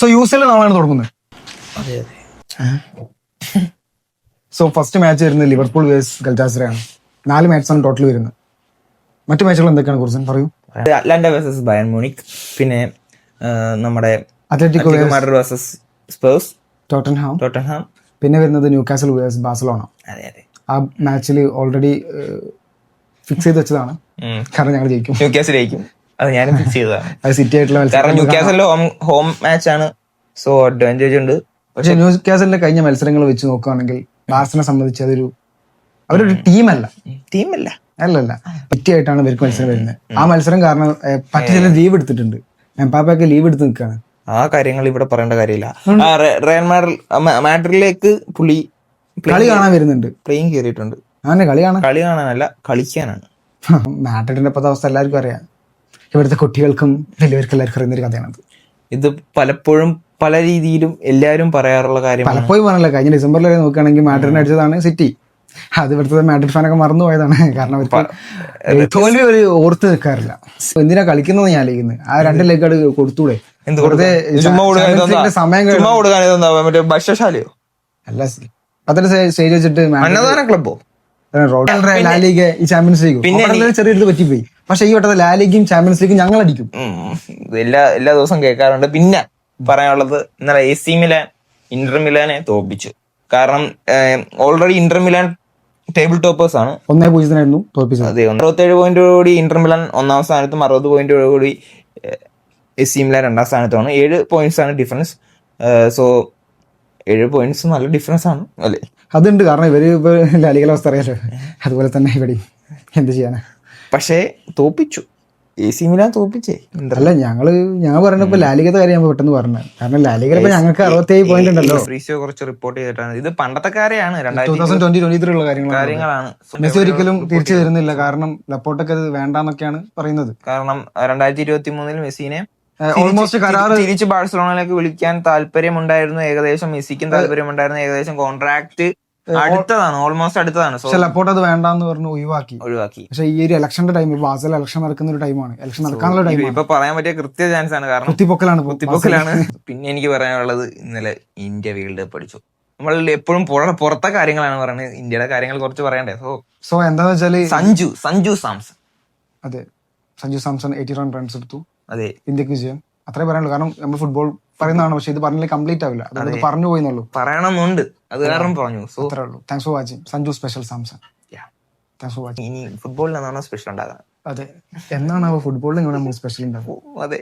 So UCL നാളെയാണ് തുടങ്ങുന്നത്. അതെ സോ ഫസ്റ്റ് മാച്ച് വരുന്നത് ലിവർപൂൾ വേഴ്സ് ഗൽറ്റാസറയാണ്. 4 മാച്ചാണ് ടോട്ടൽ വരുന്നത്. മറ്റു മാച്ചുകൾ എന്തൊക്കെയാണ് കുറിച്ച് പറയൂ. അറ്റ്ലാന്റ വേഴ്സസ് ബയൺ മ്യൂണിക്, പിന്നെ നമ്മുടെ Atletico Madrid versus Spurs, Tottenham, പിന്നെ വരുന്നത് ന്യൂകാസൽ വേഴ്സസ് ബാഴ്സലോണ. അതെ ആ മാച്ചിൽ ഓൾറെഡി ഫിക്സ് ചെയ്ത് വെച്ചതാണ്, കാരണം ഞങ്ങൾ ജയിക്കും. ന്യൂകാസൽ ജയിക്കും, അത് ഞാനും ഫിക്സ് ചെയ്തതാണ്. അത് സിറ്റി ആയിട്ടുള്ള കാരണം ന്യൂകാസലിന്റെ ഹോം മാച്ച് ആണ്, സോ അഡ്വാൻറ്റേജ് ഉണ്ട്. പക്ഷെ ന്യൂകാസലിന്റെ കഴിഞ്ഞ മത്സരങ്ങൾ വെച്ച് നോക്കുകയാണെങ്കിൽ ബാഴ്സനെ സംബന്ധിച്ച് അവരൊരു ടീമല്ല. അല്ലല്ല, പറ്റിയായിട്ടാണ് ഇവർക്ക് മത്സരം വരുന്നത്. ആ മത്സരം കാരണം പറ്റി ചില ലീവ് എടുത്തിട്ടുണ്ട്. എംബാപ്പയൊക്കെ ലീവ് എടുത്ത് നിൽക്കുകയാണ്. ആ കാര്യങ്ങൾ ഇവിടെ പറയേണ്ട കാര്യമില്ല. റയൽ മാഡ്രിഡിലേക്ക് പുള്ളി കളി കാണാൻ വരുന്നുണ്ട്, പ്ലേയിങ് കയറിയിട്ടുണ്ട്. അങ്ങനെ കളി കാണാനല്ല, കളിക്കാനാണ്. മാഡ്രിഡിന്റെ ഇപ്പോഴത്തെ അവസ്ഥ എല്ലാവർക്കും അറിയാം. ഇവിടുത്തെ കുട്ടികൾക്കും വലിയവർക്കും എല്ലാവർക്കും അറിയുന്ന ഒരു കഥയാണത്. ഇത് പലപ്പോഴും പല രീതിയിലും എല്ലാവരും പറയാറുള്ള കാര്യം. പലപ്പോഴും പറഞ്ഞല്ലോ, കഴിഞ്ഞ ഡിസംബറിൽ വരെ നോക്കുകയാണെങ്കിൽ മാഡ്രിഡിനെ അടിച്ചതാണ് സിറ്റി. അത് ഇവിടുത്തെ മാഡ്രിഡ് ഫാനൊക്കെ മറന്നുപോയതാണ്. കാരണം അവർക്ക് തോൽവി ഒരു ഓർത്ത് നിൽക്കാറില്ല. എന്തിനാ കളിക്കുന്നത് ഞാൻ ആലോചിക്കുന്നത്. ആ 2 ലെഗ് കൊടുത്തൂടെ? സമയം ഭക്ഷ്യശാലയോ അല്ല, അതിന്റെ സ്റ്റേജ് വെച്ചിട്ട് ക്ലബോ ലാലിഗ, ഈ ചാമ്പ്യൻസ് ലീഗ് പിന്നെ ചെറിയൊരു പറ്റിപ്പോയി. പക്ഷെ ഈ വട്ടത്തെ ലാലിഗയും ചാമ്പ്യൻസ് ലീഗും ഞങ്ങൾ അടിക്കും. എല്ലാ ദിവസവും കേൾക്കാറുണ്ട്. പിന്നെ പറയാനുള്ളത്, ഇന്നലെ AC മിലാൻ ഇന്റർ മിലാനെ തോൽപ്പിച്ചു. കാരണം already Inter Milan table toppers ആണ്. 1-0 തോൽപ്പിച്ചത്. അതെ, 67 പോയിന്റോടുകൂടി ഇന്റർ മിലാൻ 1ാം സ്ഥാനത്തും 60 പോയിന്റോടുകൂടി AC മിലാൻ 2ാം സ്ഥാനത്തുമാണ്. 7 പോയിന്റ്സ് ആണ് ഡിഫറൻസ്. സോ 7 പോയിന്റ്സ് നല്ല ഡിഫറൻസ് ആണ് അല്ലേ? അതുണ്ട്, കാരണം ഇവര് ലാലിഗയിലെ അവസ്ഥ അറിയാലോ. അതുപോലെ തന്നെ ഇവിടെ എന്ത് ചെയ്യാനാ. പക്ഷേ തോപ്പിച്ചു, AC മിലാൻ തോപ്പിച്ചേ. അല്ല, ഞങ്ങൾ പറഞ്ഞപ്പോ ലാലിഗത്തെ കാര്യം ഞാൻ പെട്ടെന്ന് പറഞ്ഞത്. കാരണം ലാലിഗയിൽ ഞങ്ങൾക്ക് 67 പോയിന്റ് ഉണ്ടല്ലോ. ഫ്രീസിയോ കുറച്ച് റിപ്പോർട്ട് ചെയ്തിട്ടാണ്. ഇത് പണ്ടത്തെ കാര്യമാണ്, 2020-23 ഉള്ള കാര്യങ്ങളാണ്. മെസ്സി ഒരിക്കലും തിരിച്ചു വരുന്നില്ല. കാരണം ലപ്പോട്ടൊക്കെ അത് വേണ്ടാന്നൊക്കെയാണ് പറയുന്നത്. കാരണം 2023 മെസ്സിനെ ഓൾമോസ്റ്റ് കരാറ് തിരിച്ച് ബാഴ്സലോണയിലേക്ക് വിളിക്കാൻ താല്പര്യമുണ്ടായിരുന്നു. ഏകദേശം മെസ്സിക്കും താല്പര്യമുണ്ടായിരുന്നു. ഏകദേശം കോൺട്രാക്ട് ഓൾമോസ്റ്റ് അടുത്തതാണ്. പക്ഷെ ലപ്പോട്ട് അത് വേണ്ടാന്ന് പറഞ്ഞു ഒഴിവാക്കി. പക്ഷെ ഈ ഒരു ഇലക്ഷന്റെ ടൈം, ബാസൽ ഇലക്ഷൻ നടക്കുന്ന ഒരു ടൈമാണ്, ഇലക്ഷൻ നടക്കാനുള്ള ടൈം. ഇപ്പൊ പറയാൻ പറ്റിയ കൃത്യ ചാൻസ് ആണ്, കാരണം കുത്തിപ്പൊക്കലാണ്. പിന്നെ എനിക്ക് പറയാനുള്ളത്, ഇന്നലെ ഇന്ത്യ വേൾഡ് കപ്പ് അടിച്ചു. നമ്മൾ എപ്പോഴും പുറത്തെ കാര്യങ്ങളാണ് പറയുന്നത്, ഇന്ത്യയുടെ കാര്യങ്ങൾ കുറച്ച് പറയണ്ടേ. സോ എന്താന്ന് വെച്ചാല് സഞ്ജു സാംസൺ, അതെ, സഞ്ജു സാംസൺ 81 റൺസ് എടുത്തു. അതെ, ഇന്ത്യക്ക് വിജയം. അത്രേ പറയാനുള്ളൂ. കാരണം നമ്മൾ ഫുട്ബോൾ പറയുന്നതാണ്, പക്ഷെ ഇത് പറഞ്ഞാൽ കംപ്ലീറ്റ് ആവില്ല. അതുകൊണ്ട് പറഞ്ഞു പോയിന്നുള്ളൂ, പറയണമെന്നുണ്ട്, അത് കാരണം പറഞ്ഞു. അത്രേ ഉള്ളൂ. Thanks for watching Sanju special Samson. Thanks for watching. ഇനി ഫുട്ബോളിൽ എന്നാണ് സ്പെഷ്യൽ ഉണ്ടാകാൻ? അതെ, എന്നാണ് ഫുട്ബോളിൽ ഇങ്ങനെ സ്പെഷ്യൽ ഉണ്ടാകും. അതെ.